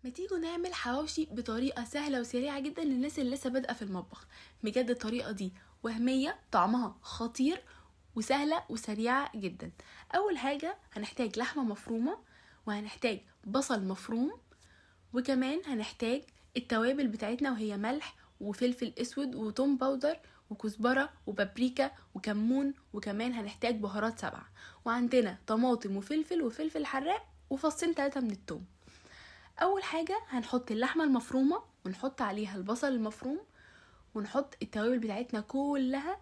ما تيجوا نعمل حواوشي بطريقة سهلة وسريعة جدا للناس اللي لسه بادئة في المطبخ. بجد الطريقة دي وهمية، طعمها خطير وسهلة وسريعة جدا. اول حاجة هنحتاج لحمة مفرومة، وهنحتاج بصل مفروم، وكمان هنحتاج التوابل بتاعتنا وهي ملح وفلفل اسود وتوم باودر وكزبرة وبابريكا وكمون، وكمان هنحتاج بهارات 7، وعندنا طماطم وفلفل حراق وفصين 3 من التوم. اول حاجة هنحط اللحمة المفرومة ونحط عليها البصل المفروم ونحط التوابل بتاعتنا كلها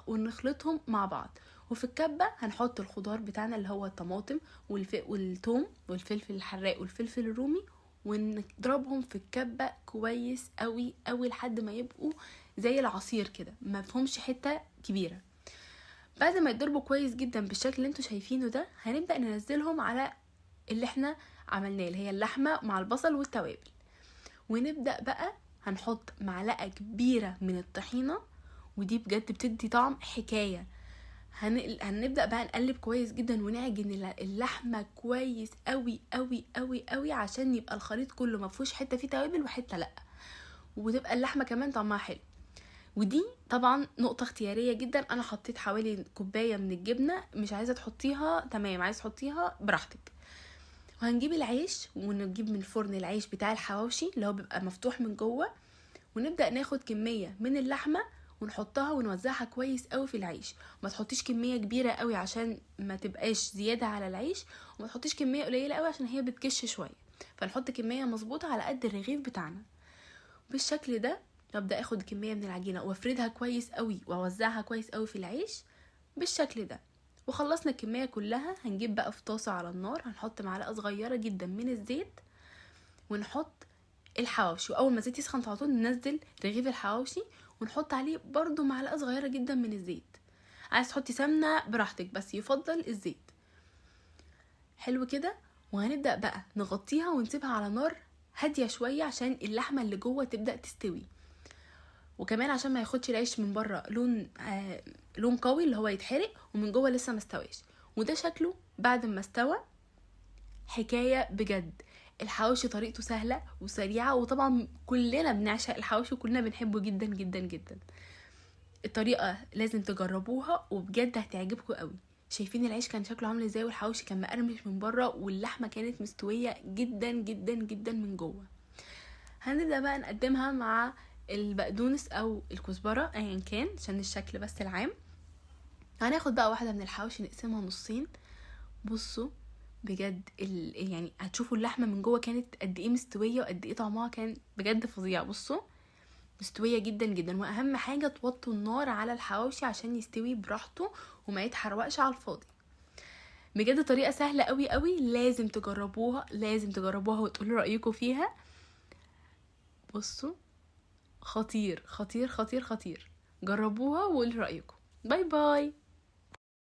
ونخلطهم مع بعض. وفي الكبة هنحط الخضار بتاعنا اللي هو الطماطم والثوم والفلفل الحراق والفلفل الرومي، ونضربهم في الكبة كويس قوي قوي لحد ما يبقوا زي العصير كده، ما فيهمش حتة كبيرة. بعد ما يضربوا كويس جدا بالشكل اللي انتوا شايفينه ده، هنبدأ ننزلهم على اللي احنا عملناه اللي هي اللحمة مع البصل والتوابل. ونبدأ بقى هنحط معلقة كبيرة من الطحينة، ودي بجد بتدي طعم حكاية. هنبدأ بقى نقلب كويس جدا ونعجن اللحمة كويس قوي قوي قوي قوي عشان يبقى الخليط كله مفهوش حتة فيه توابل وحتة لأ، وتبقى اللحمة كمان طعمها حلو. ودي طبعا نقطة اختيارية جدا. انا حطيت حوالي كوباية من الجبنة، مش عايزة تحطيها تمام، عايزة تحطيها براحتك. وهنجيب العيش ونجيب من الفرن العيش بتاع الحواوشي اللي هو بيبقى مفتوح من جوه، ونبدأ ناخد كمية من اللحمة ونحطها ونوزعها كويس قوي في العيش. ما تحطيش كمية كبيرة قوي عشان ما تبقاش زيادة على العيش، وما تحطيش كمية قليلة قوي عشان هي بتكش شوية. فنحط كمية مظبوطة على قد الرغيف بتاعنا بالشكل ده. نبدأ اخد كمية من العجينة وافردها كويس قوي واوزعها كويس قوي في العيش بالشكل ده. وخلصنا الكمية كلها، هنجيب بقى في طاسة على النار، هنحط معلقة صغيرة جدا من الزيت ونحط الحواوشي، واول ما الزيت يسخن على طول ننزل رغيف الحواوشي ونحط عليه برضو معلقة صغيرة جدا من الزيت. عايز تحطي سمنة براحتك بس يفضل الزيت. حلو كده. وهنبدأ بقى نغطيها ونسيبها على نار هادية شوية عشان اللحمة اللي جوه تبدأ تستوي، وكمان عشان ما ياخدش العيش من بره لون قوي اللي هو يتحرق، ومن جوه لسه ما استويش. وده شكله بعد ما استوى. حكاية بجد. الحواوشي طريقته سهلة وسريعة، وطبعا كلنا بنعشق الحواوشي وكلنا بنحبه جدا جدا جدا. الطريقة لازم تجربوها وبجد هتعجبكم قوي. شايفين العيش كان شكله عامل ازاي، والحواوشي كان مقرمش من بره، واللحمة كانت مستوية جدا جدا جدا من جوه. هنبدأ بقى نقدمها مع البقدونس او الكزبرة ايا كان عشان الشكل بس العام. هناخد بقى واحدة من الحواوشي نقسمها نصين. بصوا بجد يعني هتشوفوا اللحمة من جوه كانت قد ايه مستوية وقد ايه طعمها كان بجد فظيع. بصوا مستوية جدا جدا، واهم حاجة توطوا النار على الحواوشي عشان يستوي براحته وما يتحرقش على الفاضي. بجد طريقة سهلة قوي قوي، لازم تجربوها لازم تجربوها وتقولوا رأيكم فيها. بصوا خطير خطير خطير خطير، جربوها وقولوا رأيكم. باي باي.